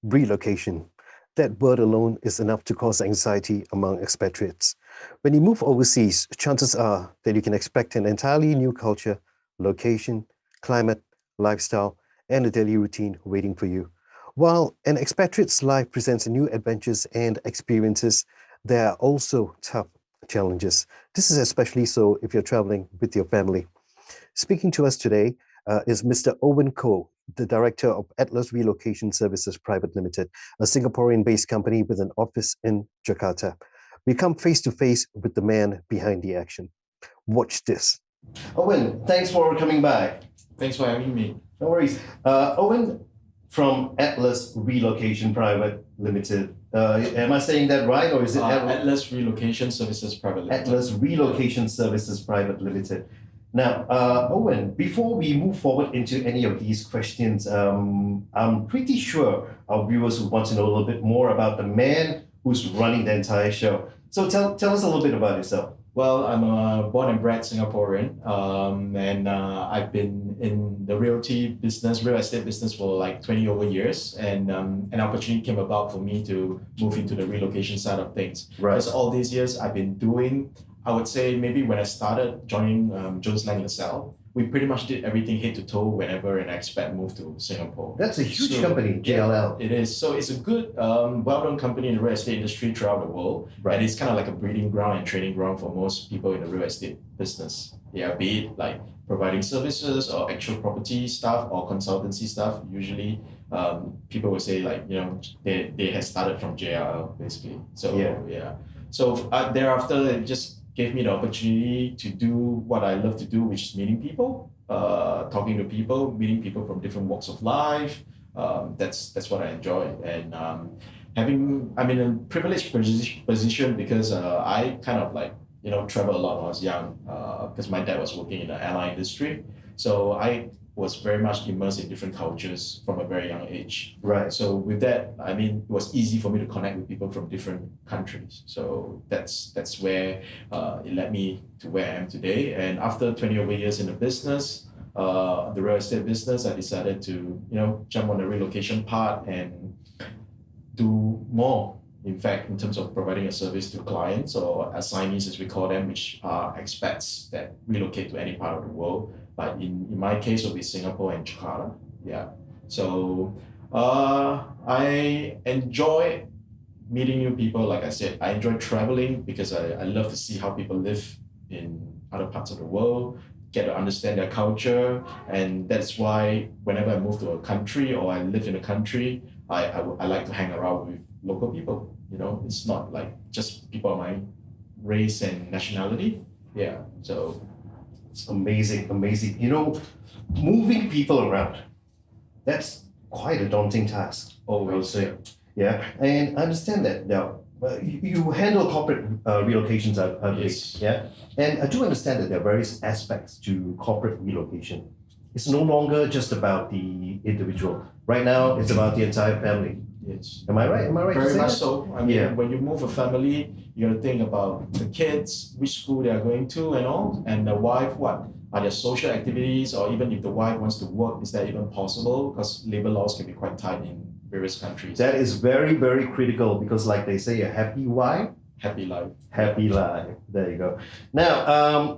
Relocation. That word alone is enough to cause anxiety among expatriates. When you move overseas, chances are that you can expect an entirely new culture, location, climate, lifestyle, and a daily routine waiting for you. While an expatriate's life presents new adventures and experiences, there are also tough challenges. This is especially so if you're traveling with your family. Speaking to us today is Mr. Owen Koh, the Director of Atlas Relocation Services Private Limited, a Singaporean-based company with an office in Jakarta. We come face to face with the man behind the action. Watch this. Owen, thanks for coming by. Thanks for having me. No worries. Owen from Atlas Relocation Private Limited. Am I saying that right, or is it Atlas Relocation Services Private Limited? Atlas Relocation Services Private Limited. Now, Owen, before we move forward into any of these questions, I'm pretty sure our viewers would want to know a little bit more about the man who's running the entire show. So tell us a little bit about yourself. Well, I'm a born and bred Singaporean, and I've been in the real estate business for like 20 over years, and an opportunity came about for me to move into the relocation side of things. Right. Because all these years I've been doing, I would say maybe when I started joining Jones Lang LaSalle, we pretty much did everything head to toe whenever an expat moved to Singapore. That's a huge company, JLL. It is. So it's a good, well-known company in the real estate industry throughout the world. Right. And it's kind of like a breeding ground and training ground for most people in the real estate business. Yeah, be it like providing services or actual property stuff or consultancy stuff. Usually, people will say like, they had started from JLL basically. So yeah. So thereafter, it just gave me the opportunity to do what I love to do, which is meeting people, talking to people, meeting people from different walks of life. That's what I enjoy. And I'm in a privileged position because I kind of like, travel a lot when I was young because my dad was working in the airline industry. So I was very much immersed in different cultures from a very young age. Right. So with that, it was easy for me to connect with people from different countries. So that's where it led me to where I am today. And after 20 over years in the business, the real estate business, I decided to, jump on the relocation part and do more. In fact, in terms of providing a service to clients or assignees, as we call them, which are expats that relocate to any part of the world. But in my case, it will be Singapore and Jakarta. Yeah. So I enjoy meeting new people. Like I said, I enjoy traveling because I love to see how people live in other parts of the world, get to understand their culture. And that's why whenever I move to a country or I live in a country, I like to hang around with local people. It's not like just people of my race and nationality. Yeah. So it's amazing. Moving people around, that's quite a daunting task. Always. Yeah. And I understand that now. You handle corporate relocations, I believe. Yes. Yeah. And I do understand that there are various aspects to corporate relocation. It's no longer just about the individual. Right now, it's about the entire family. Yes. Am I right? Very much so. When you move a family, you got to think about the kids, which school they are going to and all, and the wife, what are their social activities, or even if the wife wants to work, is that even possible? Because labor laws can be quite tight in various countries. That is very, very critical because like they say, a happy wife, happy life. Happy life. There you go. Now,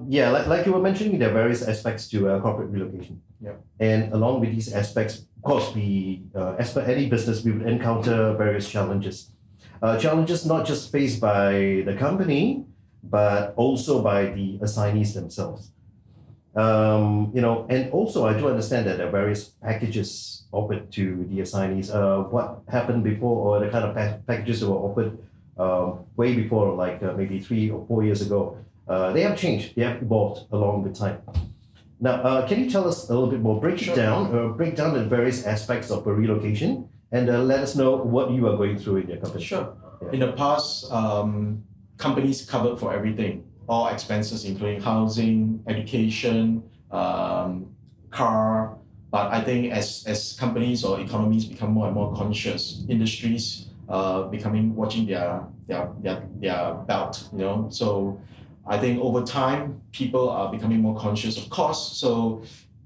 like you were mentioning, there are various aspects to corporate relocation. Yeah. And along with these aspects, of course, we, as per any business, we would encounter various challenges. Challenges not just faced by the company, but also by the assignees themselves. And also I do understand that there are various packages offered to the assignees. What happened before, or the kind of packages that were offered way before, like maybe 3 or 4 years ago, they have changed. They have evolved along with time. Now, can you tell us a little bit more? Break down the various aspects of a relocation, and let us know what you are going through in your company. Sure. Yeah. In the past, companies covered for everything, all expenses, including housing, education, car. But I think as companies or economies become more and more conscious, industries watching their belt, So I think over time, people are becoming more conscious of cost. So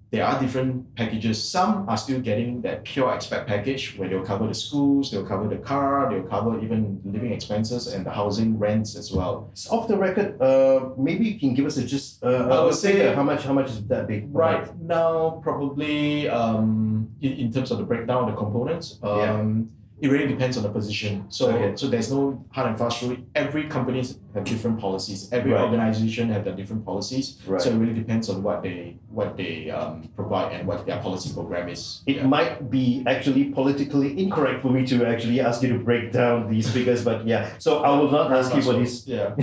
there are different packages. Some are still getting that pure expat package where they'll cover the schools, they'll cover the car, they'll cover even living expenses and the housing rents as well. So off the record, maybe you can give us I would say how much is that big? right now, probably in terms of the breakdown of the components, it really depends on the position. So there's no hard and fast rule. Every company have different policies. Every organization have their different policies. Right. So it really depends on what they provide and what their policy program is. It might be actually politically incorrect for me to actually ask you to break down these figures, but yeah. So I will not ask you for these. Yeah.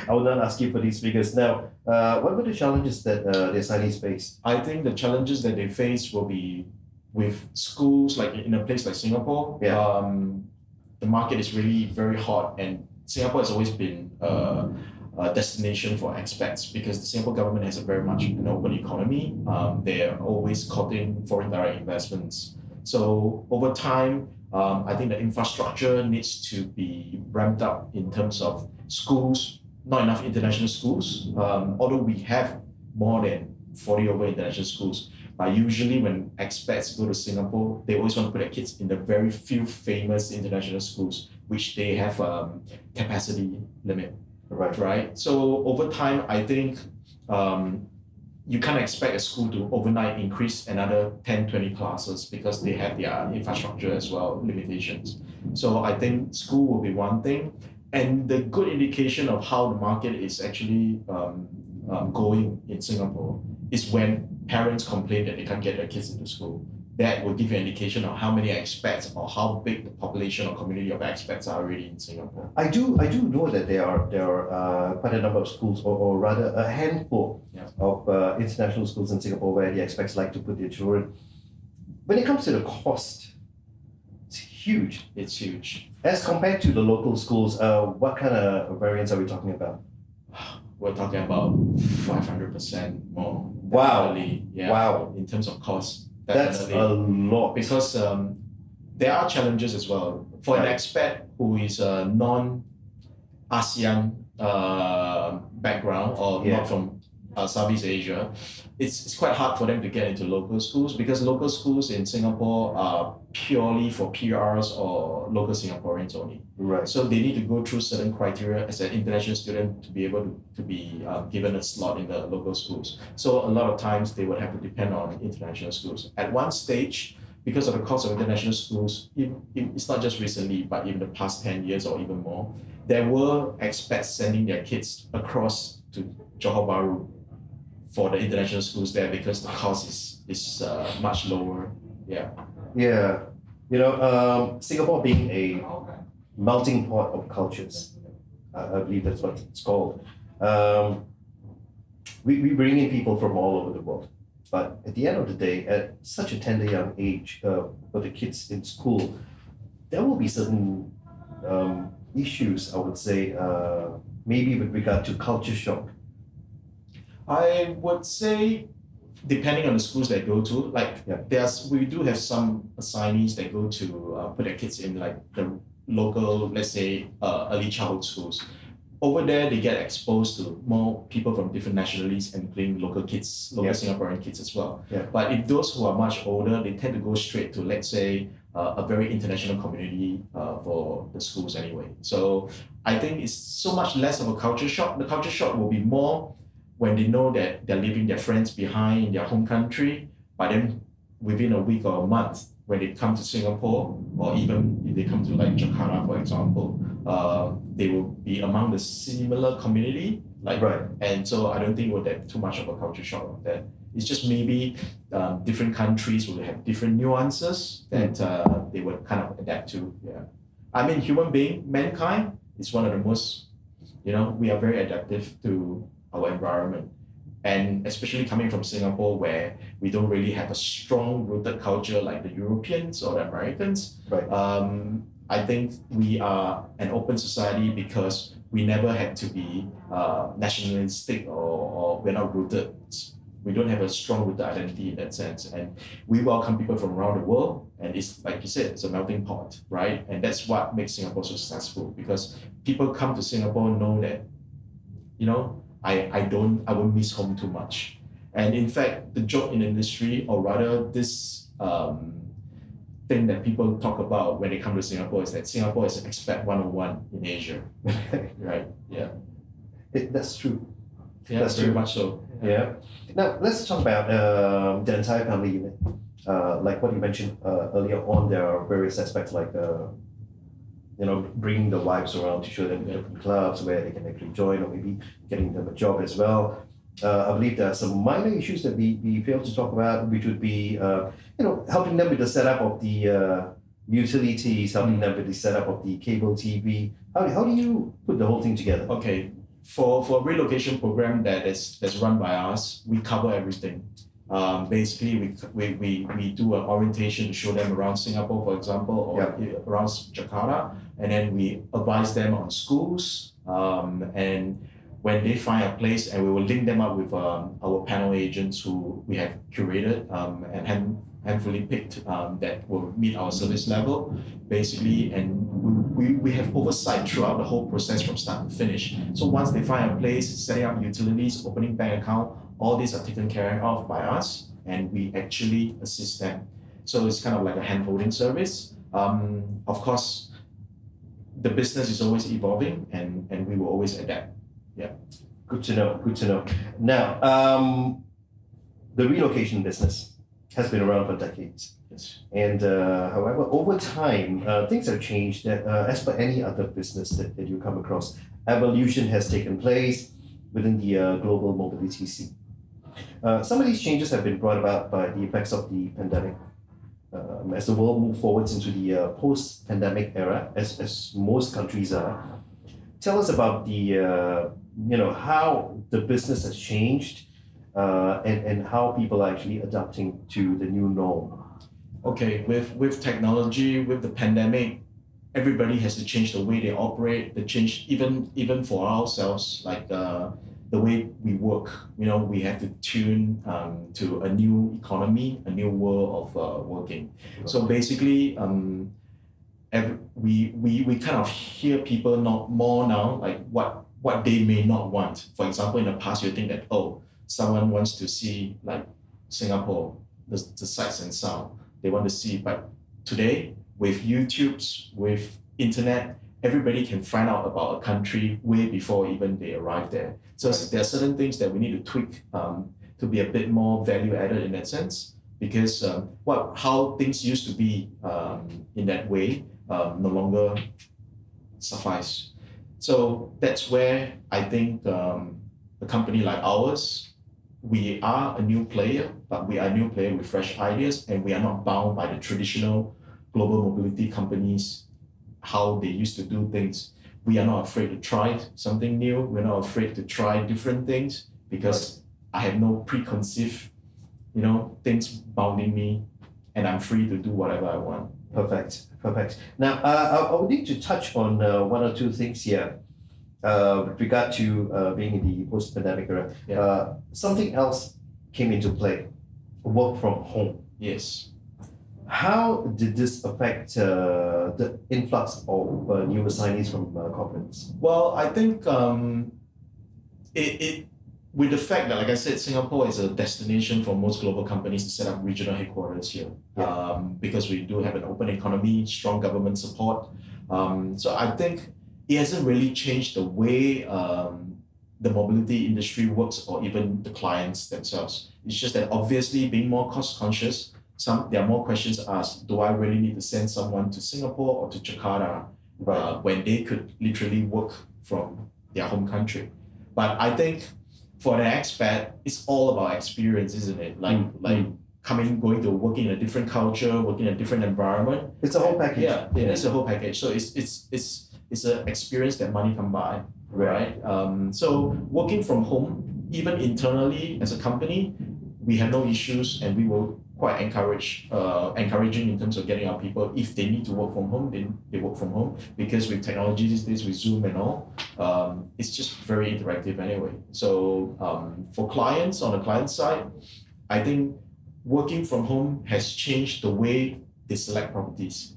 I will not ask you for these figures now. What were the challenges that the assignees face? I think the challenges that they face will be with schools like in a place like Singapore. The market is really very hot, and Singapore has always been a destination for expats because the Singapore government has a very much an open economy. They are always courting foreign direct investments. So over time, I think the infrastructure needs to be ramped up in terms of schools. Not enough international schools, although we have more than 40 over international schools. But usually when expats go to Singapore, they always want to put their kids in the very few famous international schools, which they have capacity limit. Right. So over time, I think you can't expect a school to overnight increase another 10, 20 classes because they have their infrastructure as well, limitations. So I think school will be one thing. And the good indication of how the market is actually going in Singapore is when parents complain that they can't get their kids into school. That will give you an indication of how many expats or how big the population or community of expats are already in Singapore. I do know that there are quite a number of schools, or rather a handful of international schools in Singapore where the expats like to put their children. When it comes to the cost, it's huge. It's huge. As compared to the local schools, what kind of variance are we talking about? We're talking about 500% more. Wow. Yeah. Wow. In terms of cost. That's a lot. Because there are challenges as well. For an expat who is a non-ASEAN background or not from Southeast Asia, it's quite hard for them to get into local schools because local schools in Singapore are purely for PRs or local Singaporeans only. Right. So they need to go through certain criteria as an international student to be able to be given a slot in the local schools. So a lot of times they would have to depend on international schools. At one stage, because of the cost of international schools, it's not just recently, but even the past 10 years or even more, there were expats sending their kids across to Johor Bahru for the international schools there because the cost is much lower. Yeah. Yeah. Singapore being a melting pot of cultures, I believe that's what it's called. We bring in people from all over the world. But at the end of the day, at such a tender young age, for the kids in school, there will be certain issues, I would say, maybe with regard to culture shock. I would say, depending on the schools they go to, we do have some assignees that go to put their kids in like the local, let's say, early childhood schools. Over there, they get exposed to more people from different nationalities, including local kids, Singaporean kids as well. Yeah. But if those who are much older, they tend to go straight to, let's say, a very international community for the schools anyway. So I think it's so much less of a culture shock. The culture shock will be more when they know that they're leaving their friends behind in their home country, but then within a week or a month, when they come to Singapore, or even if they come to like Jakarta, for example, they will be among the similar community. And so I don't think we'll have too much of a culture shock of that. It's just maybe different countries will have different nuances that they would kind of adapt to. Yeah. I mean, mankind is one of the most, we are very adaptive to our environment. And especially coming from Singapore, where we don't really have a strong rooted culture like the Europeans or the Americans. Right. I think we are an open society because we never had to be nationalistic or we're not rooted. We don't have a strong rooted identity in that sense. And we welcome people from around the world. And it's like you said, it's a melting pot, right? And that's what makes Singapore so successful because people come to Singapore know that, I won't miss home too much. And in fact, the joke in the industry, or rather this thing that people talk about when they come to Singapore, is that Singapore is expat 101 in Asia, right? Yeah. That's true. Yeah, That's very true. much so. Yeah. Now let's talk about the entire family unit. Like what you mentioned earlier on, there are various aspects like bringing the wives around to show them different clubs where they can actually join, or maybe getting them a job as well. I believe there are some minor issues that we failed to talk about, which would be helping them with the setup of the utilities, helping them with the setup of the cable TV. How do you put the whole thing together? Okay, for a relocation program that's run by us, we cover everything. Basically, we do an orientation to show them around Singapore, for example, or around Jakarta, and then we advise them on schools. And when they find a place, and we will link them up with our panel agents who we have curated and handfully picked that will meet our service level, basically, and we have oversight throughout the whole process from start to finish. So once they find a place, setting up utilities, opening bank account, all these are taken care of by us, and we actually assist them. So it's kind of like a hand-holding service. Of course, the business is always evolving, and we will always adapt. Yeah. Good to know. Good to know. Now, the relocation business has been around for decades. Yes. And however, over time, things have changed. As per any other business that you come across, evolution has taken place within the global mobility scene. Some of these changes have been brought about by the effects of the pandemic. As the world moves forwards into the post-pandemic era, as most countries are, tell us about the how the business has changed and how people are actually adapting to the new norm. Okay, with technology, with the pandemic, everybody has to change the way they operate. The change even for ourselves, like the way we work. We have to tune to a new economy, a new world of working. So basically, we kind of hear people not more now, like what they may not want. For example, in the past, you think that someone wants to see like Singapore, the sights and sound they want to see, but today with YouTube's, with internet, everybody can find out about a country way before even they arrive there. So there are certain things that we need to tweak to be a bit more value added in that sense, because how things used to be in that way no longer suffice. So that's where I think a company like ours, we are a new player, but we are a new player with fresh ideas, and we are not bound by the traditional global mobility companies, how they used to do things. We are not afraid to try something new. We're not afraid to try different things, because I have no preconceived, things bounding me, and I'm free to do whatever I want. Perfect. Now, I would need to touch on one or two things here with regard to being in the post-pandemic era. Yeah. Something else came into play: work from home. Yes. How did this affect the influx of new assignees from corporates? Well, I think it with the fact that, like I said, Singapore is a destination for most global companies to set up regional headquarters here, because we do have an open economy, strong government support. So I think it hasn't really changed the way the mobility industry works, or even the clients themselves. It's just that obviously, being more cost conscious, there are more questions asked. Do I really need to send someone to Singapore or to Jakarta when they could literally work from their home country? But I think for the expat, it's all about experience, isn't it? Going to working in a different culture, working in a different environment. It's a whole package. Yeah, it's a whole package. So it's an experience that money can buy, right? So working from home, even internally as a company, we have no issues, and we will quite encouraging in terms of getting our people, if they need to work from home, then they work from home, because with technology these days, with Zoom and all, it's just very interactive anyway. So for clients, on the client side, I think working from home has changed the way they select properties.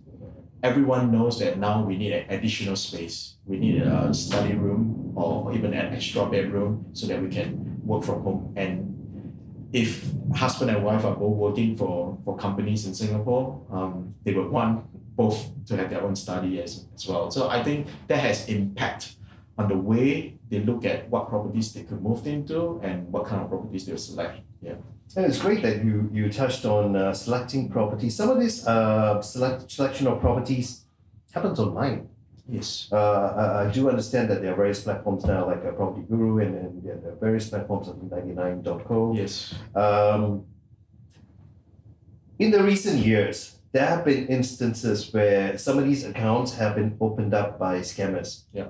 Everyone knows that now we need an additional space. We need a study room or even an extra bedroom so that we can work from home. And if husband and wife are both working for companies in Singapore, they would want both to have their own study as well. So I think that has impact on the way they look at what properties they could move into and what kind of properties they'll select. Yeah. And it's great that you touched on selecting properties. Some of this selection of properties happens online. Yes. I do understand that there are various platforms now, like Property Guru and there are various platforms like 99.co. Yes. In the recent years, there have been instances where some of these accounts have been opened up by scammers. Yeah.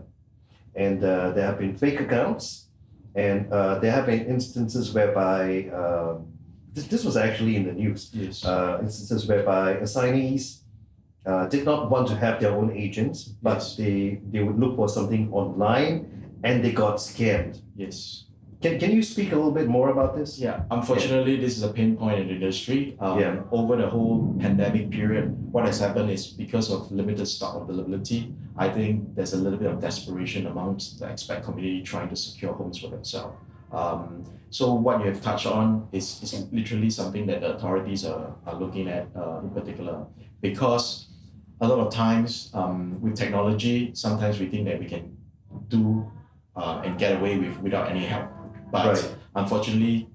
And there have been fake accounts, and there have been instances whereby this was actually in the news. Yes. Instances whereby assignees did not want to have their own agents, but Yes. they would look for something online, and they got scammed. Yes. Can you speak a little bit more about this? Yeah, unfortunately, this is a pain point in the industry. Yeah. Over the whole pandemic period, what has happened is because of limited stock availability, I think there's a little bit of desperation amongst the expat community trying to secure homes for themselves. So what you have touched on is literally something that the authorities are looking at in particular, because a lot of times with technology, sometimes we think that we can do and get away with without any help. But Right. unfortunately,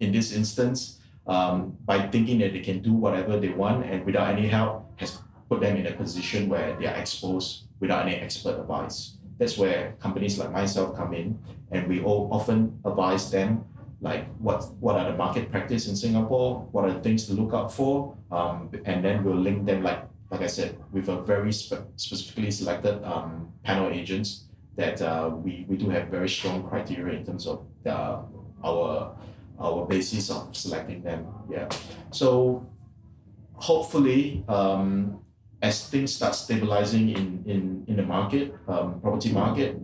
in this instance, by thinking that they can do whatever they want and without any help, has put them in a position where they are exposed without any expert advice. That's where companies like myself come in, and we all often advise them like what are the market practice in Singapore, what are the things to look out for, and then we'll link them like I said, with a very specifically selected panel agents that we do have very strong criteria in terms of our basis of selecting them. Yeah. So hopefully, as things start stabilizing in the market, property market,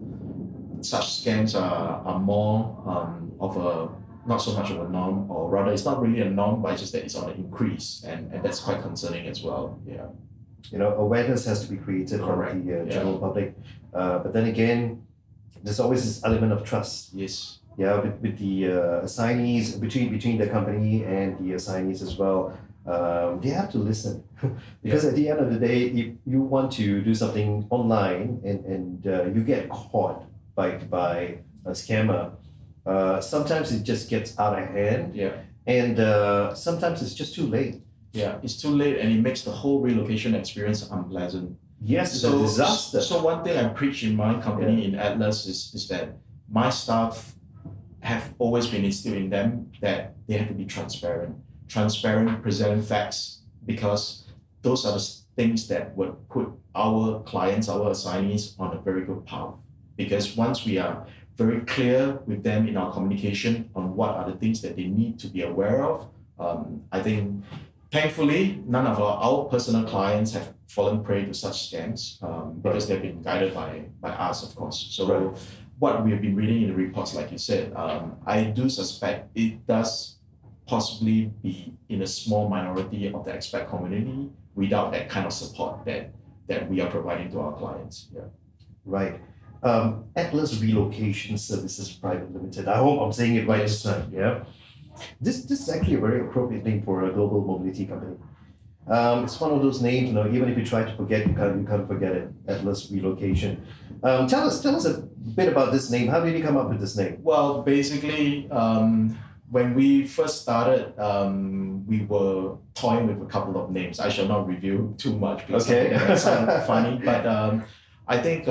such scams are more of a not so much of a norm, or rather, it's not really a norm, but it's just that it's on the increase, and that's quite concerning as well. Yeah. Awareness has to be created Correct. from the Yeah. general public, but then again, there's always this element of trust. Yes. Yeah, with the assignees between the company and the assignees as well. They have to listen because at the end of the day, if you want to do something online and you get caught by a scammer, sometimes it just gets out of hand, Yeah. and sometimes it's just too late. Yeah. It's too late, and it makes the whole relocation experience unpleasant. Yes, it's a disaster. So one thing I preach in my company in Atlas is that my staff have always been instilled in them that they have to be transparent, present facts, because those are the things that would put our clients, our assignees on a very good path. Because once we are very clear with them in our communication on what are the things that they need to be aware of, I think thankfully none of our personal clients have fallen prey to such scams because they've been guided by us, of course. So Right. what we have been reading in the reports, like you said, I do suspect it does possibly be in a small minority of the expat community without that kind of support that we are providing to our clients. Yeah. Right. Atlas Relocation Services Private Limited. I hope I'm saying it right this time. Yeah. This is actually a very appropriate name for a global mobility company. It's one of those names, even if you try to forget, you can't forget it. Atlas Relocation. Tell us a bit about this name. How did you come up with this name? Well, basically, when we first started, we were toying with a couple of names. I shall not reveal too much because Okay. that might sound funny, but I think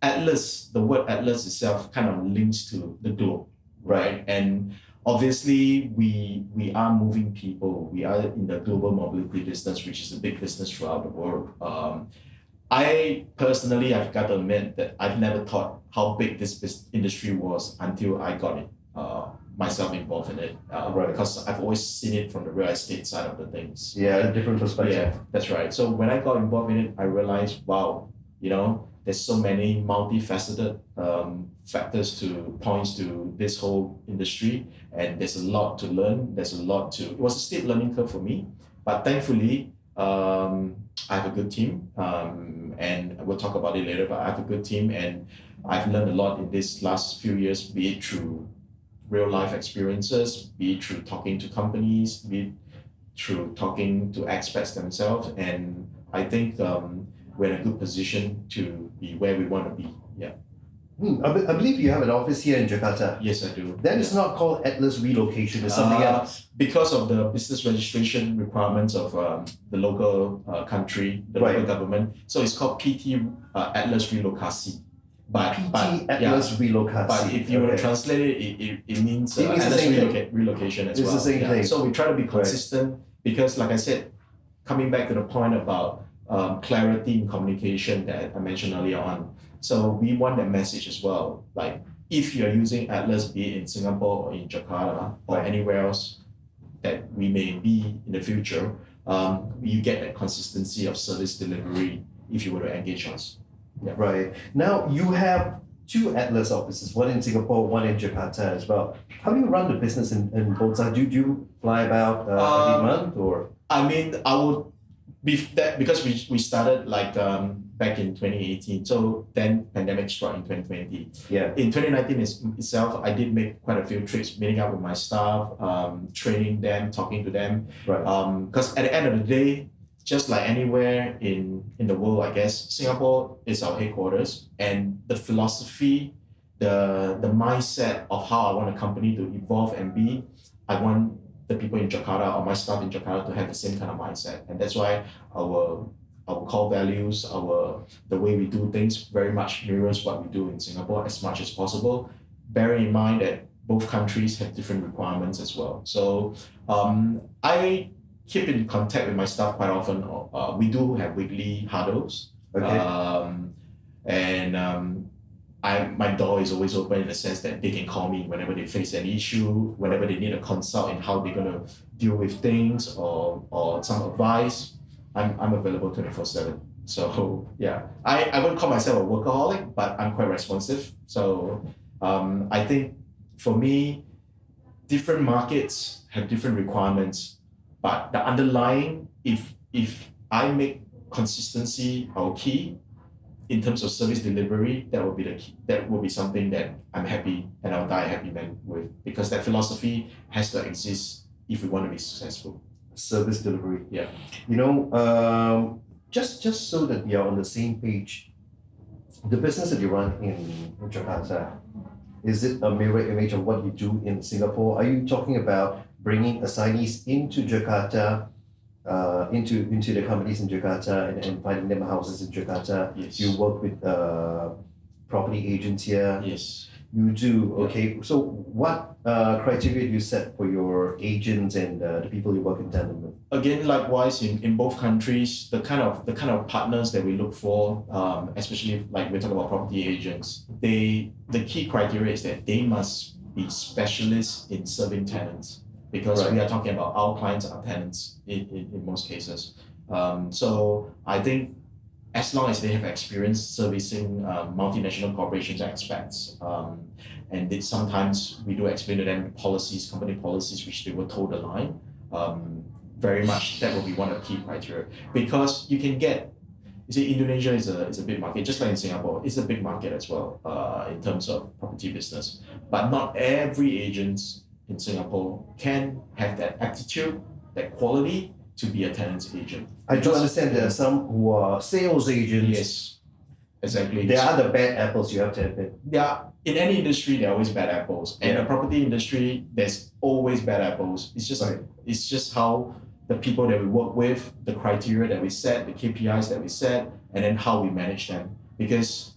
Atlas, the word Atlas itself kind of links to the globe, right? And obviously, we are moving people. We are in the global mobility business, which is a big business throughout the world. I personally, I've got to admit that I've never thought how big this industry was until I got it, myself involved in it. Right. Because I've always seen it from the real estate side of the things. Yeah, different perspective. Yeah, that's right. So when I got involved in it, I realized, wow, there's so many multifaceted factors points to this whole industry, and there's a lot to learn. It was a steep learning curve for me, but thankfully, I have a good team, and we'll talk about it later, but I have a good team, and I've learned a lot in this last few years, be it through real life experiences, be it through talking to companies, be it through talking to expats themselves. And I think we're in a good position to be where we want to be. Yeah. I believe you have an office here in Jakarta. Yes, I do. That is not called Atlas Relocation, it's something else. Because of the business registration requirements of the local country, the local government. So it's called PT Atlas Relokasi. PT Atlas Relokasi. But if you were to translate it, it means Atlas Relocation as well. It's the same thing. So we try to be consistent because, like I said, coming back to the point about clarity in communication that I mentioned earlier on. So we want that message as well. Like if you're using Atlas, be it in Singapore or in Jakarta or anywhere else that we may be in the future, you get that consistency of service delivery if you were to engage us. Yeah. Right. Now you have two Atlas offices, one in Singapore, one in Jakarta as well. How do you run the business in both sides? Do you fly about every month or? I mean, I would be that because we started like back in 2018. So then pandemic struck in 2020. Yeah. In 2019 itself, I did make quite a few trips, meeting up with my staff, training them, talking to them. Right. Because at the end of the day, just like anywhere in the world, I guess, Singapore is our headquarters, and the philosophy, the mindset of how I want a company to evolve and be, I want the people in Jakarta or my staff in Jakarta to have the same kind of mindset. And that's why our core values, the way we do things very much mirrors what we do in Singapore as much as possible, bearing in mind that both countries have different requirements as well. So I keep in contact with my staff quite often. We do have weekly huddles. Okay. My door is always open in the sense that they can call me whenever they face an issue, whenever they need a consult in how they're gonna deal with things or some advice. I'm available 24/7. So yeah, I wouldn't call myself a workaholic, but I'm quite responsive. So I think for me, different markets have different requirements, but the underlying, if I make consistency our key in terms of service delivery, that will be the key. That will be something that I'm happy and I'll die a happy man with, because that philosophy has to exist if we want to be successful. Service delivery. Yeah. You know, just so that we are on the same page, the business that you run in Jakarta, is it a mirror image of what you do in Singapore? Are you talking about bringing assignees into Jakarta, into the companies in Jakarta and finding them houses in Jakarta? Yes. You work with property agents here? Yes. You do, okay. So what criteria do you set for your agents and the people you work in tandem with? Again, likewise in both countries, the kind of partners that we look for, especially like we talk about property agents, the key criteria is that they must be specialists in serving tenants, because we are talking about our clients are tenants in most cases. So I think as long as they have experience servicing multinational corporations and expats, and sometimes we do explain to them policies, company policies, which they were told the line. Very much that will be one of the key criteria, because you can get, you see, Indonesia is a big market, just like in Singapore, it's a big market as well in terms of property business. But not every agent in Singapore can have that aptitude, that quality to be a tenant's agent. I do understand there are some who are sales agents. Yes, exactly. They are the bad apples, you have to admit. Yeah, in any industry, there are always bad apples. And in the property industry, there's always bad apples. It's just how the people that we work with, the criteria that we set, the KPIs that we set, and then how we manage them. Because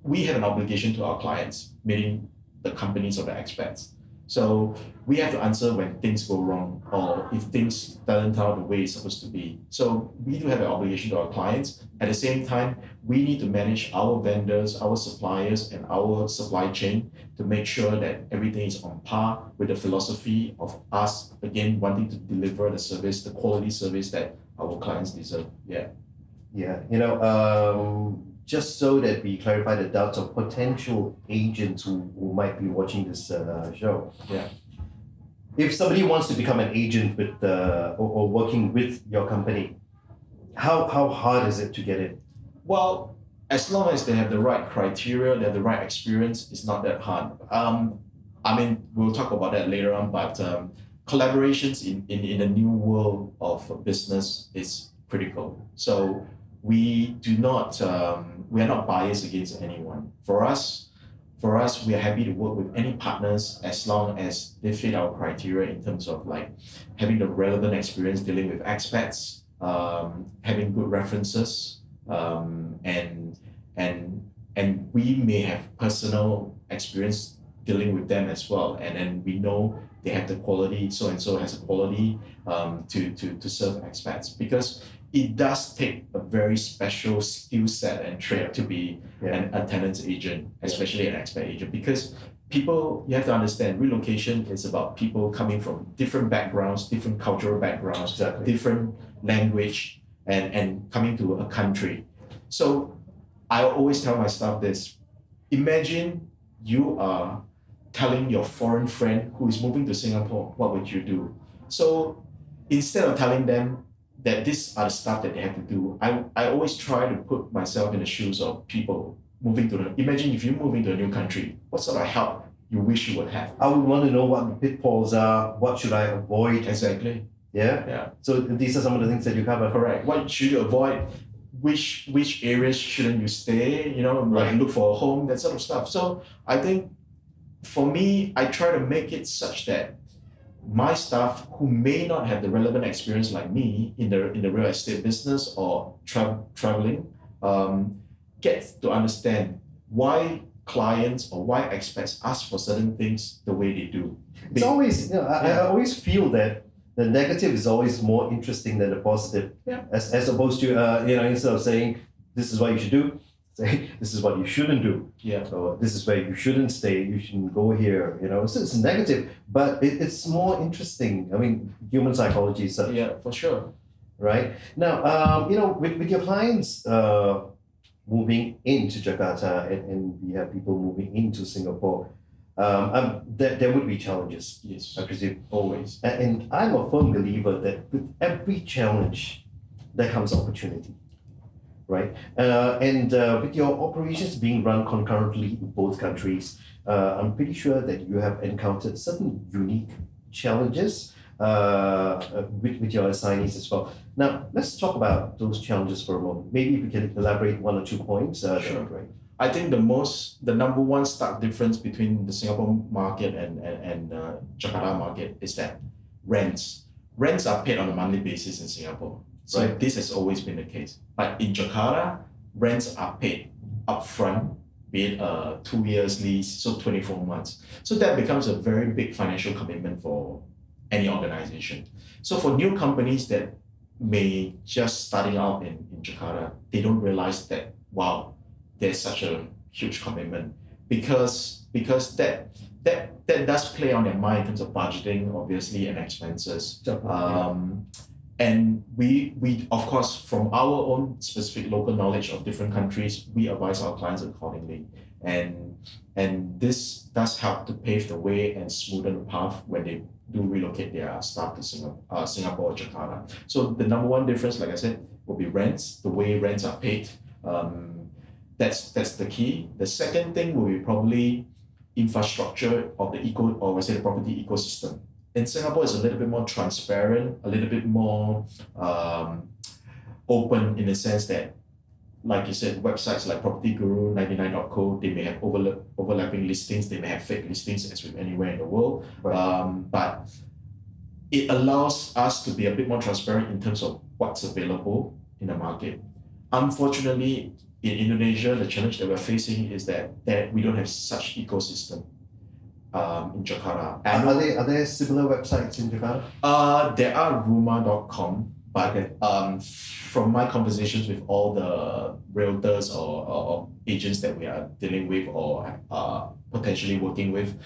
we have an obligation to our clients, meaning the companies or the expats. So we have to answer when things go wrong or if things doesn't turn out the way it's supposed to be. So we do have an obligation to our clients. At the same time, we need to manage our vendors, our suppliers, and our supply chain to make sure that everything is on par with the philosophy of us, again, wanting to deliver the service, the quality service that our clients deserve. Yeah. Yeah, you know, just so that we clarify the doubts of potential agents who might be watching this show. Yeah. If somebody wants to become an agent with or working with your company, how hard is it to get in? Well, as long as they have the right criteria, they have the right experience, it's not that hard. I mean, we'll talk about that later on, but collaborations in the new world of business is critical. So we are not biased against anyone. For us, we are happy to work with any partners as long as they fit our criteria in terms of like having the relevant experience dealing with expats, having good references, and we may have personal experience dealing with them as well, and then we know they have the quality, so and so has a quality to serve expats, because it does take a very special skill set and trait to be a tenants agent, especially an expat agent, because people, you have to understand, relocation is about people coming from different backgrounds, different cultural backgrounds, Exactly. different language, and coming to a country. So I always tell my staff this: imagine you are telling your foreign friend who is moving to Singapore, what would you do? So instead of telling them that these are the stuff that they have to do, I always try to put myself in the shoes of people moving to imagine if you're moving to a new country, what sort of help you wish you would have? I would want to know what the pitfalls are, what should I avoid? Exactly. Yeah? Yeah. So these are some of the things that you cover. Correct. What should you avoid? Which areas shouldn't you stay? Like Right. look for a home, that sort of stuff. So I think for me, I try to make it such that my staff who may not have the relevant experience like me in the real estate business or traveling, get to understand why clients or why expats ask for certain things the way they do. It's always, I always feel that the negative is always more interesting than the positive. Yeah. As opposed to, instead of saying, this is what you should do, say, this is what you shouldn't do. Yeah. So this is where you shouldn't stay, you shouldn't go here, So it's negative, but it's more interesting. I mean, human psychology is such. Yeah, for sure. Right? Now, with your clients moving into Jakarta and we have people moving into Singapore, there would be challenges, Yes. I presume. Always. And I'm a firm believer that with every challenge, there comes opportunity, right? With your operations being run concurrently in both countries, I'm pretty sure that you have encountered certain unique challenges with your assignees as well. Now, let's talk about those challenges for a moment. Maybe we can elaborate one or two points. That'd be Sure. great. I think the number one stark difference between the Singapore market and Jakarta market is that rents. Rents are paid on a monthly basis in Singapore. So Right. this has always been the case. But in Jakarta, rents are paid upfront, be it a 2 years lease, so 24 months. So that becomes a very big financial commitment for any organization. So for new companies that may just starting out in Jakarta, they don't realize that, wow, there's such a huge commitment, because that does play on their mind in terms of budgeting, obviously, and expenses. And we of course, from our own specific local knowledge of different countries, we advise our clients accordingly, and this does help to pave the way and smoothen the path when they do relocate their staff to Singapore or Jakarta. So the number one difference, like I said, will be rents, the way rents are paid. That's the key. The second thing will be probably infrastructure of the property ecosystem. In Singapore, it's a little bit more transparent, a little bit more open, in the sense that, like you said, websites like Property Guru, 99.co, they may have overlapping listings, they may have fake listings, as with anywhere in the world. Right. But it allows us to be a bit more transparent in terms of what's available in the market. Unfortunately, in Indonesia, the challenge that we're facing is that we don't have such ecosystem in Jakarta. Are there similar websites in Jakarta? There are rumor.com, but from my conversations with all the realtors or agents that we are dealing with or potentially working with,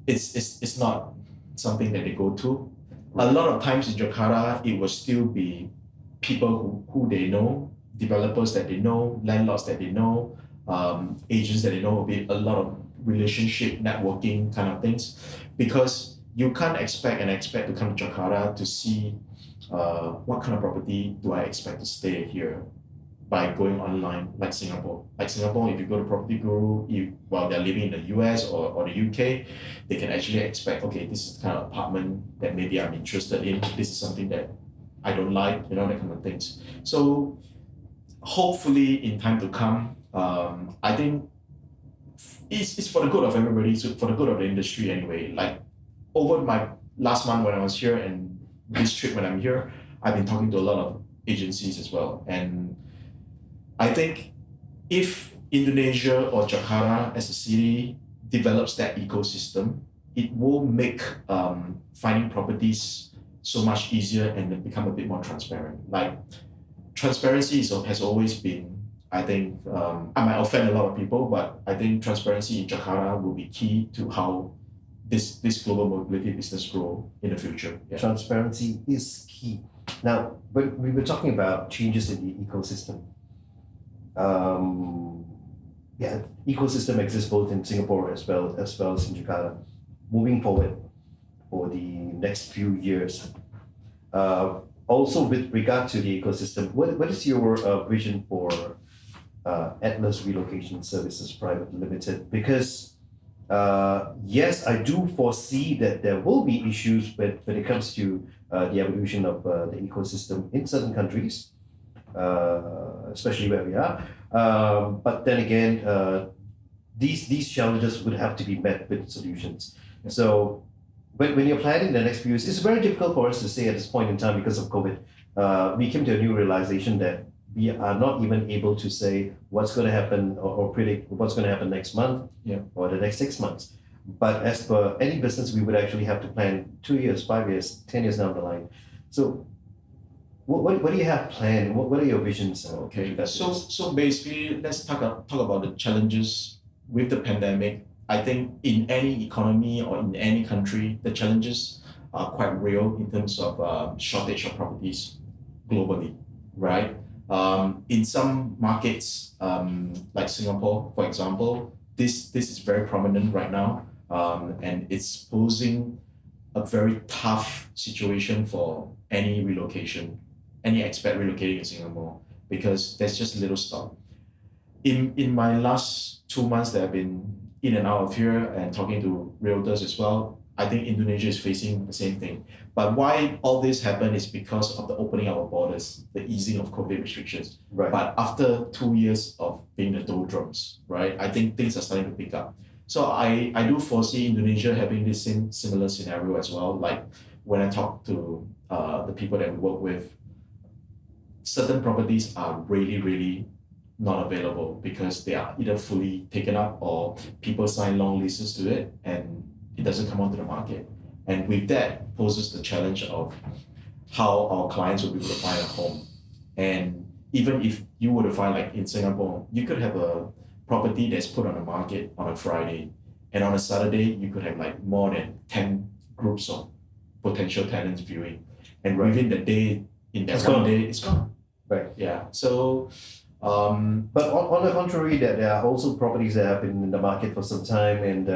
it's not something that they go to. A lot of times in Jakarta, it will still be people who they know, developers that they know, landlords that they know, agents that they know, a lot of relationship networking kind of things, because you can't expect an expat to come to Jakarta to see what kind of property do I expect to stay here. by going online, like Singapore. Like Singapore, if you go to Property Guru, while they're living in the US or the UK, they can actually expect, okay, this is the kind of apartment that maybe I'm interested in. This is something that I don't like, that kind of things. So hopefully in time to come, I think it's for the good of everybody, so for the good of the industry anyway. Like over my last month when I was here and this trip when I'm here, I've been talking to a lot of agencies as well. And I think if Indonesia or Jakarta as a city develops that ecosystem, it will make finding properties so much easier and then become a bit more transparent. Like transparency has always been, I think, I might offend a lot of people, but I think transparency in Jakarta will be key to how this global mobility business grow in the future. Yeah. Transparency is key. Now, but we were talking about changes in the ecosystem. Ecosystem exists both in Singapore as well as in Jakarta. Moving forward for the next few years, also with regard to the ecosystem, what is your vision for Atlas Relocation Services Private Limited? Because yes, I do foresee that there will be issues when it comes to the evolution of the ecosystem in certain countries, especially where we are. But then again, these challenges would have to be met with solutions. So when you're planning the next few years, it's very difficult for us to say at this point in time because of COVID. We came to a new realization that we are not even able to say what's going to happen or predict what's going to happen next month or the next 6 months. But as per any business, we would actually have to plan 2 years, 5 years, 10 years down the line. So what do you have planned? What are your visions? Okay, so basically, let's talk about the challenges with the pandemic. I think in any economy or in any country, the challenges are quite real in terms of shortage of properties globally, right? In some markets, like Singapore, for example, this is very prominent right now, and it's posing a very tough situation for any expat relocating in Singapore, because there's just little stock. In my last 2 months that I've been in and out of here and talking to realtors as well, I think Indonesia is facing the same thing. But why all this happened is because of the opening up of borders, the easing of COVID restrictions. Right. But after 2 years of being the doldrums, right, I think things are starting to pick up. So I do foresee Indonesia having this similar scenario as well. Like when I talk to the people that we work with, certain properties are really, really not available because they are either fully taken up or people sign long leases to it and it doesn't come onto the market. And with that poses the challenge of how our clients will be able to find a home. And even if you were to find, like in Singapore, you could have a property that's put on the market on a Friday, and on a Saturday, you could have like more than 10 groups of potential tenants viewing. And within the day, in that one day, it's gone. Right. Yeah. So, but on the contrary, that there are also properties that have been in the market for some time, and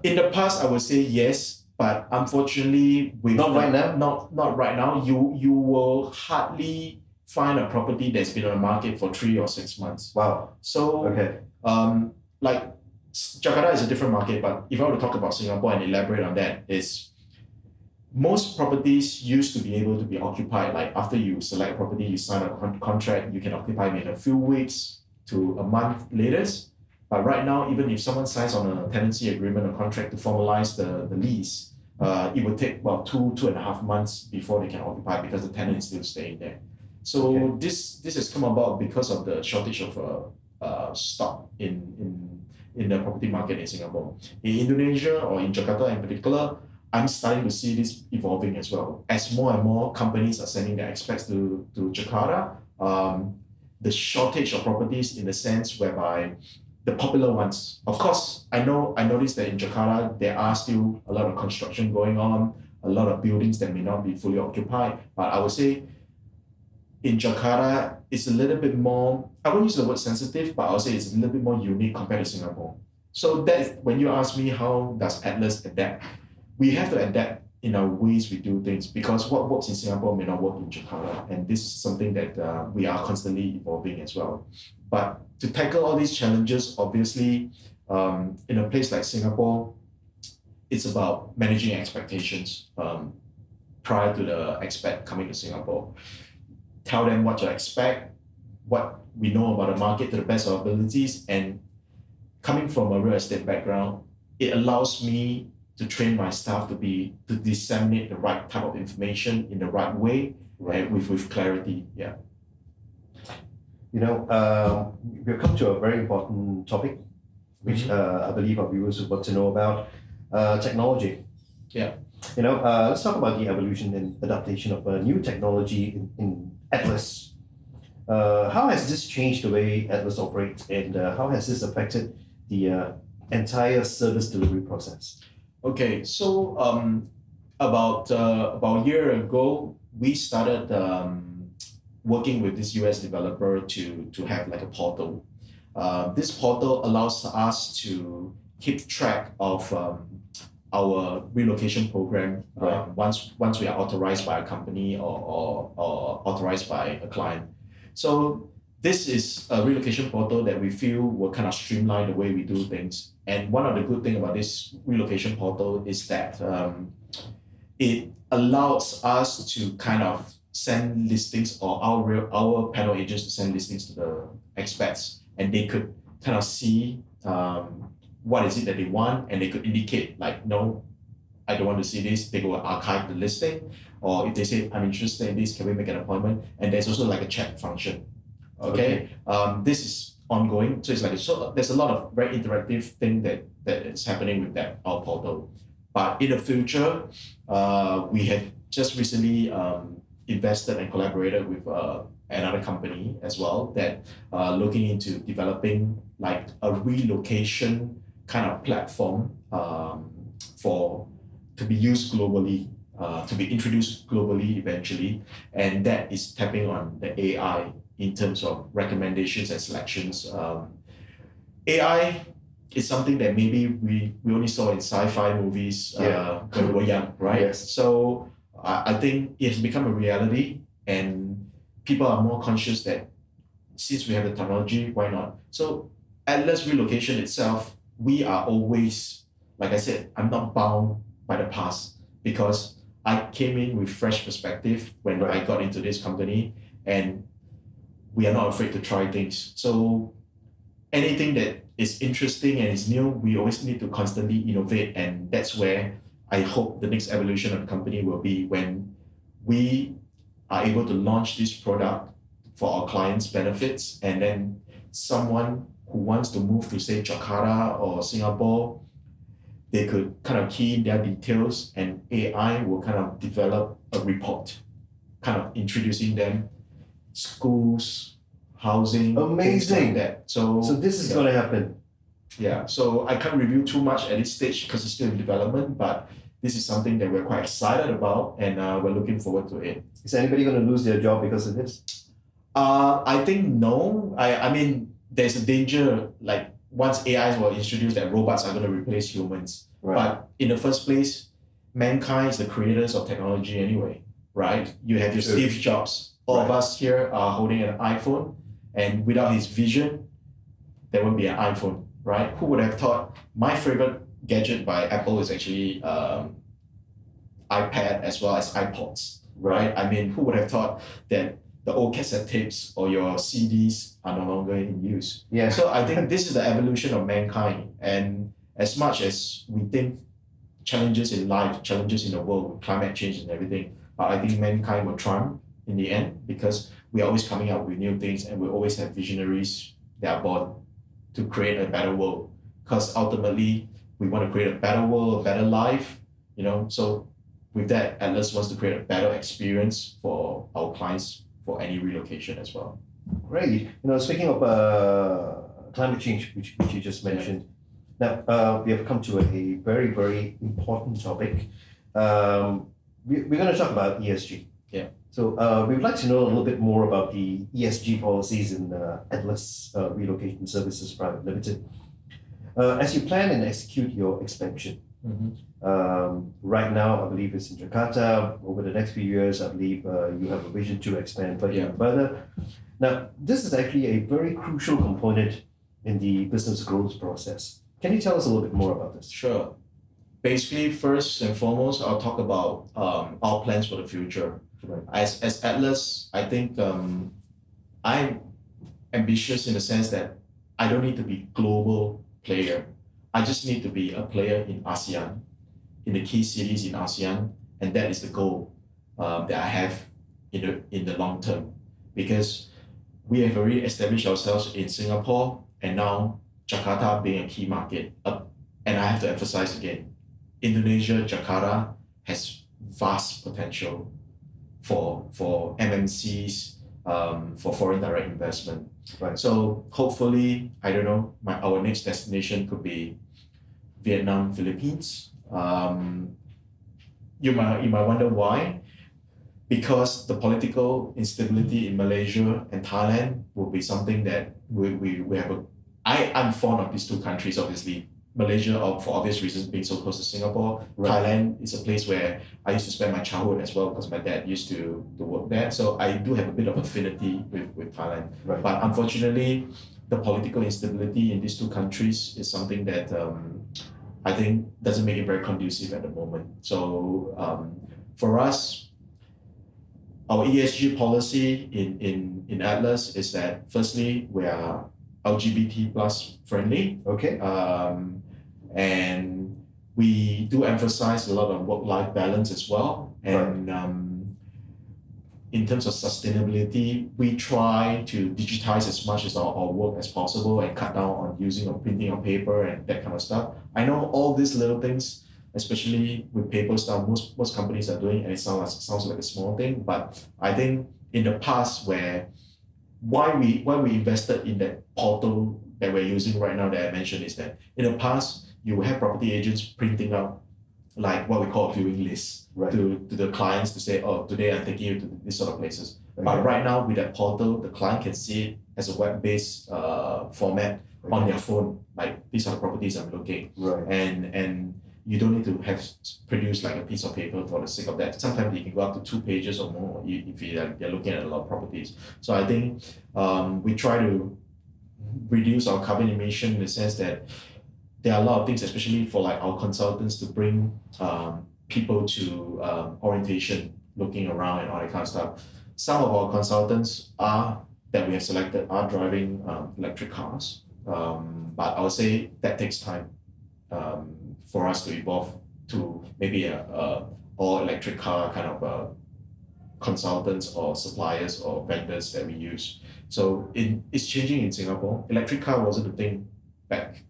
in the past, I would say yes, but unfortunately, not right now. Not right now. You will hardly find a property that's been on the market for 3 or 6 months. Wow. So, okay. Like Jakarta is a different market, but if I were to talk about Singapore and elaborate on that, is most properties used to be able to be occupied. Like after you select a property, you sign a contract, you can occupy it in a few weeks to a month latest. But right now, even if someone signs on a tenancy agreement or contract to formalize the lease, it would take about 2.5 months before they can occupy because the tenant is still staying there. So this has come about because of the shortage of stock in the property market in Singapore. In Indonesia or in Jakarta in particular, I'm starting to see this evolving as well. As more and more companies are sending their expats to Jakarta, the shortage of properties in the sense whereby the popular ones, of course, I noticed that in Jakarta, there are still a lot of construction going on, a lot of buildings that may not be fully occupied. But I would say in Jakarta, it's a little bit more, I won't use the word sensitive, but I would say it's a little bit more unique compared to Singapore. So that's when you ask me how does Atlas adapt, we have to adapt in our ways we do things, because what works in Singapore may not work in Jakarta, and this is something that we are constantly evolving as well. But to tackle all these challenges, obviously, in a place like Singapore, it's about managing expectations prior to the expat coming to Singapore. Tell them what to expect, what we know about the market to the best of our abilities, and coming from a real estate background, it allows me to train my staff to disseminate the right type of information in the right way, and with clarity. Yeah. You know, we've come to a very important topic, which I believe our viewers would want to know about, technology. Yeah. You know, let's talk about the evolution and adaptation of new technology in Atlas. How has this changed the way Atlas operates, and how has this affected the entire service delivery process? Okay, so about a year ago, we started working with this US developer to have like a portal. This portal allows us to keep track of our relocation program once we are authorized by a company or authorized by a client. So this is a relocation portal that we feel will kind of streamline the way we do things. And one of the good things about this relocation portal is that it allows us to kind of send listings, or our panel agents to send listings to the expats, and they could kind of see what is it that they want, and they could indicate like, no, I don't want to see this. They go archive the listing, or if they say I'm interested in this, can we make an appointment? And there's also like a chat function. Okay. This is ongoing, so it's like there's a lot of very interactive thing that is happening with that our portal. But in the future, we have just recently invested and collaborated with another company as well that looking into developing like a relocation kind of platform to be used globally, to be introduced globally eventually, and that is tapping on the AI in terms of recommendations and selections. AI is something that maybe we only saw in sci-fi movies when we were young, right? Yes. So I think it has become a reality, and people are more conscious that since we have the technology, why not? So Atlas Relocation itself, we are always, like I said, I'm not bound by the past, because I came in with fresh perspective when I got into this company, and we are not afraid to try things. So anything that is interesting and is new, we always need to constantly innovate, and that's where I hope the next evolution of the company will be, when we are able to launch this product for our clients' benefits, and then someone who wants to move to, say, Jakarta or Singapore, they could kind of key in their details, and AI will kind of develop a report, kind of introducing them schools, housing, things like Amazing. that. So this is going to happen. Yeah, so I can't review too much at this stage because it's still in development, but this is something that we're quite excited about, and we're looking forward to it. Is anybody going to lose their job because of this? I think no. I mean, there's a danger, like once AIs were introduced, that robots are going to replace humans. Right. But in the first place, mankind is the creators of technology anyway, right? You have your Sure. Steve Jobs. All of Right. us here are holding an iPhone, and without his vision, there won't be an iPhone, right? Who would have thought? My favorite gadget by Apple is actually iPad as well as iPods, right? I mean, who would have thought that the old cassette tapes or your CDs are no longer in use? Yeah. So I think this is the evolution of mankind, and as much as we think challenges in life, challenges in the world, climate change and everything, but I think mankind will triumph in the end, because we are always coming up with new things, and we always have visionaries that are born to create a better world. Because ultimately, we want to create a better world, a better life, you know. So with that, Atlas wants to create a better experience for our clients for any relocation as well. Great. You know, speaking of climate change, which you just mentioned, now we have come to a very, very important topic. We're going to talk about ESG. Yeah. So we would like to know a little bit more about the ESG policies in Atlas Relocation Services Private Limited. As you plan and execute your expansion, Right now, I believe it's in Jakarta. Over the next few years, I believe you have a vision to expand even further. Now, this is actually a very crucial component in the business growth process. Can you tell us a little bit more about this? Sure. Basically, first and foremost, I'll talk about our plans for the future. Right. As Atlas, I think I'm ambitious in the sense that I don't need to be global player. I just need to be a player in ASEAN, in the key cities in ASEAN, and that is the goal that I have in the long term, because we have already established ourselves in Singapore and now Jakarta being a key market. And I have to emphasize again, Indonesia, Jakarta has vast potential for MNCs, for foreign direct investment. Right. So hopefully, I don't know, our next destination could be Vietnam, Philippines. You might wonder why. Because the political instability in Malaysia and Thailand will be something that we have I'm fond of these two countries, obviously. Malaysia, for obvious reasons, being so close to Singapore. Right. Thailand is a place where I used to spend my childhood as well because my dad used to work there. So I do have a bit of affinity with Thailand. Right. But unfortunately, the political instability in these two countries is something that I think doesn't make it very conducive at the moment. So for us, our ESG policy in Atlas is that firstly, we are LGBT plus friendly. Okay. And we do emphasize a lot on work-life balance as well. And in terms of sustainability, we try to digitize as much as our work as possible and cut down on using or printing on paper and that kind of stuff. I know all these little things, especially with paper stuff, most companies are doing, and it sounds like a small thing, but I think in the past why we invested in that portal that we're using right now that I mentioned is that in the past you have property agents printing out like what we call a viewing list to the clients to say, oh, today I'm taking you to these sort of places. Okay. But right now with that portal, the client can see it as a web-based format on their phone, like these are the properties I'm looking. Right. And you don't need to have produce like a piece of paper for the sake of that. Sometimes you can go up to 2 pages or more if you're looking at a lot of properties. So I think we try to reduce our carbon emission in the sense that there are a lot of things, especially for like our consultants, to bring people to orientation, looking around and all that kind of stuff. Some of our consultants that we have selected are driving electric cars, but I would say that takes time for us to evolve to maybe a all electric car kind of consultants or suppliers or vendors that we use. So it's changing in Singapore. Electric car wasn't a thing back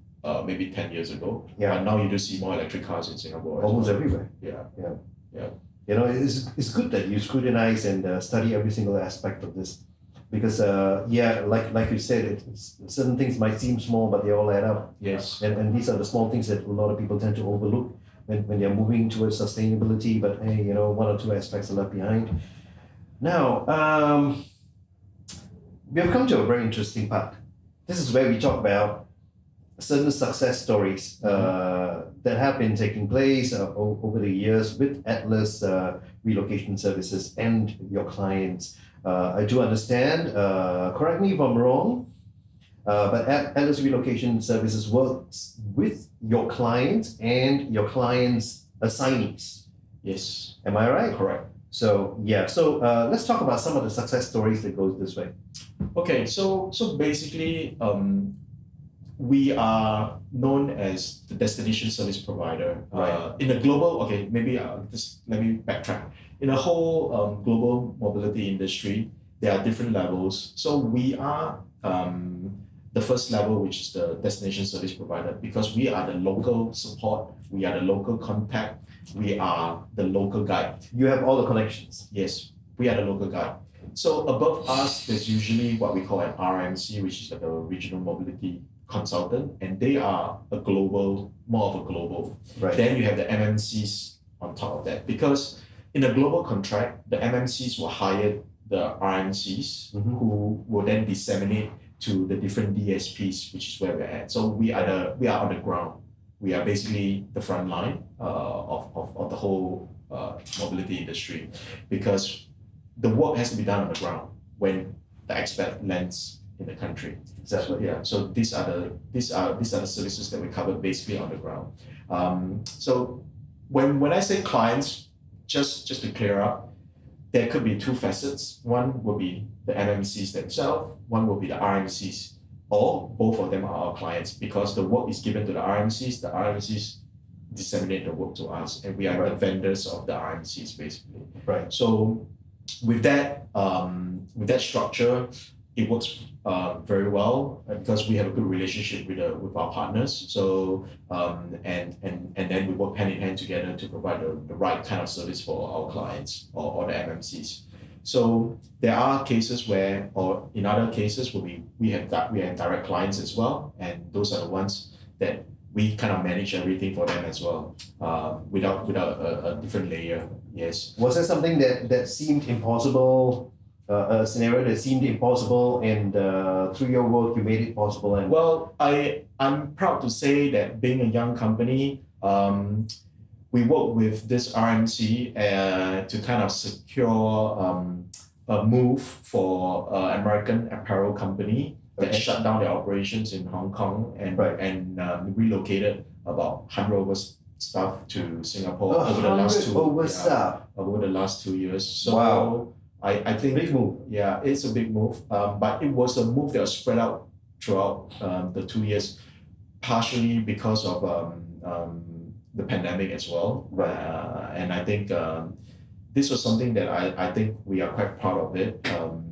maybe 10 years ago. Yeah. But now you do see more electric cars in Singapore. Almost everywhere. Yeah. You know, it's good that you scrutinize and study every single aspect of this, because like you said, certain things might seem small, but they all add up. Yes. And these are the small things that a lot of people tend to overlook when they're moving towards sustainability. But hey, you know, one or two aspects are left behind. Now, we have come to a very interesting part. This is where we talk about certain success stories that have been taking place over the years with Atlas Relocation Services and your clients. I do understand, correct me if I'm wrong, but Atlas Relocation Services works with your clients and your clients' assignees. Yes. Am I right? Correct. So let's talk about some of the success stories that goes this way. Okay, so basically, we are known as the destination service provider. In the global, okay, maybe just let me backtrack. In the whole global mobility industry, there are different levels. So we are the first level, which is the destination service provider, because we are the local support, we are the local contact, we are the local guide. You have all the connections. Yes, we are the local guide. So above us, there's usually what we call an RMC, which is like a regional mobility consultant, and they are more of a global. Right. Then you have the MNCs on top of that, because in a global contract, the MNCs will hire the RMCs who will then disseminate to the different DSPs, which is where we're at. So we are on the ground. we are basically the front line of the whole mobility industry, because the work has to be done on the ground when the expat lands in the country. Exactly. Yeah. So these are the services that we cover basically on the ground. So when I say clients, just to clear up, there could be two facets. One will be the MMCs themselves. One will be the RMCs, or both of them are our clients, because the work is given to the RMCs. The RMCs disseminate the work to us, and we are the vendors of the RMCs basically. Right. So with that structure, it works very well because we have a good relationship with our partners. So and then we work hand in hand together to provide the right kind of service for our clients or the MMCs. So there are cases where, or in other cases where we have direct clients as well, and those are the ones that we kind of manage everything for them as well, without a different layer. Yes. Was there something that seemed impossible, a scenario that seemed impossible, and through your work you made it possible? And well, I'm proud to say that being a young company, we work with this RMC to kind of secure a move for an American apparel company that shut down their operations in Hong Kong and relocated about 100 over staff to Singapore over the last 2 years. So wow. I think big move. Yeah, it's a big move. But it was a move that was spread out throughout the 2 years, partially because of the pandemic as well. Right. And I think this was something that I think we are quite proud of it.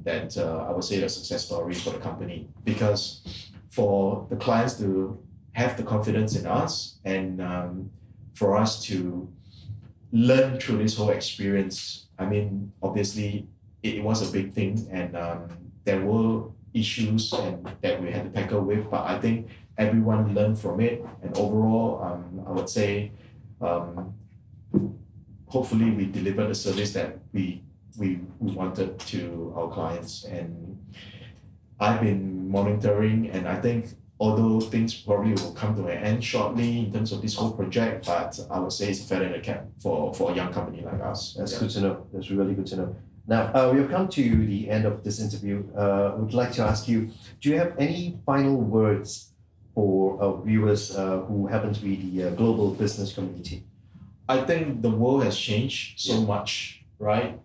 That I would say a success story for the company, because for the clients to have the confidence in us, and for us to learn through this whole experience. I mean, obviously it was a big thing, and there were issues and that we had to tackle with, but I think everyone learned from it, and overall I would say hopefully we delivered the service that we wanted to our clients. And I've been monitoring, and I think although things probably will come to an end shortly in terms of this whole project, but I would say it's a feather in the cap for a young company like us. That's good to know. That's really good to know. Now, we have come to the end of this interview. I would like to ask you, do you have any final words for our viewers who happen to be the global business community? I think the world has changed so much, right?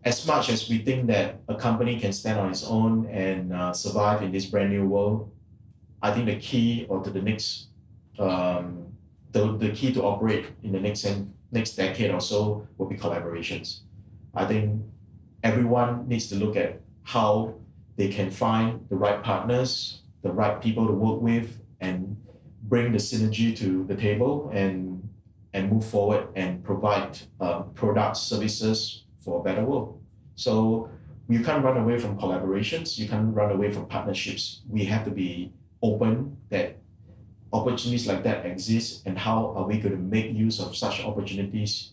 As much as we think that a company can stand on its own and survive in this brand new world, I think the key the key to operate in the next decade or so will be collaborations. I think everyone needs to look at how they can find the right partners, the right people to work with, and bring the synergy to the table and move forward and provide products, services for a better world. So you can't run away from collaborations. You can't run away from partnerships. We have to be open that opportunities like that exist, and how are we going to make use of such opportunities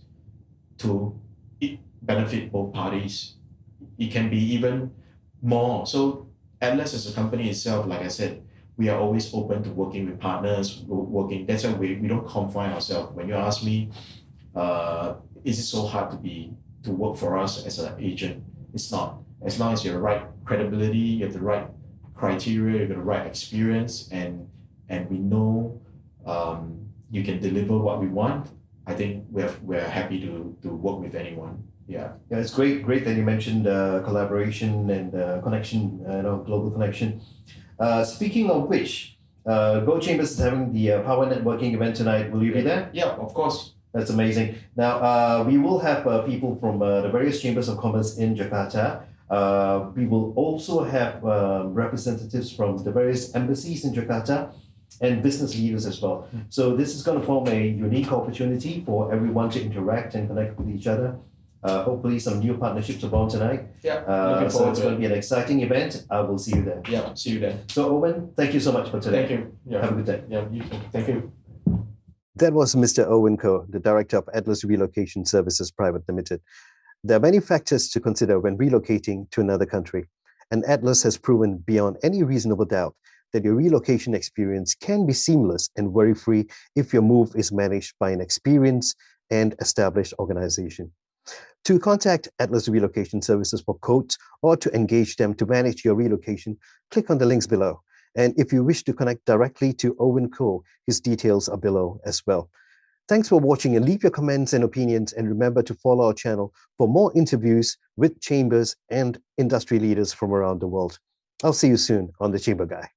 to benefit both parties. It can be even more. So Atlas as a company itself, like I said, we are always open to working with partners, that's why we don't confine ourselves. When you ask me, is it so hard to work for us as an agent? It's not. As long as you have the right credibility, you have the right criteria, you have the right experience, and we know you can deliver what we want, I think we're happy to work with anyone. Yeah, it's great that you mentioned collaboration and connection, global connection. Speaking of which, Gochambers is having the Power Networking event tonight. Will you be there? Yeah, of course. That's amazing. Now, we will have people from the various chambers of commerce in Jakarta. We will also have representatives from the various embassies in Jakarta and business leaders as well. So this is going to form a unique opportunity for everyone to interact and connect with each other. Hopefully some new partnerships are born tonight. Yeah, so it's going to be an exciting event. I will see you there. Yeah, see you there. So Owen, thank you so much for today. Thank you. Yeah. Have a good day. Yeah, you too. Thank you. That was Mr. Owen Koh, the Director of Atlas Relocation Services Private Limited. There are many factors to consider when relocating to another country, and Atlas has proven beyond any reasonable doubt that your relocation experience can be seamless and worry-free if your move is managed by an experienced and established organization. To contact Atlas Relocation Services for quotes or to engage them to manage your relocation, click on the links below. And if you wish to connect directly to Owen Koh, his details are below as well. Thanks for watching, and leave your comments and opinions, and remember to follow our channel for more interviews with chambers and industry leaders from around the world. I'll see you soon on The Chamber Guy.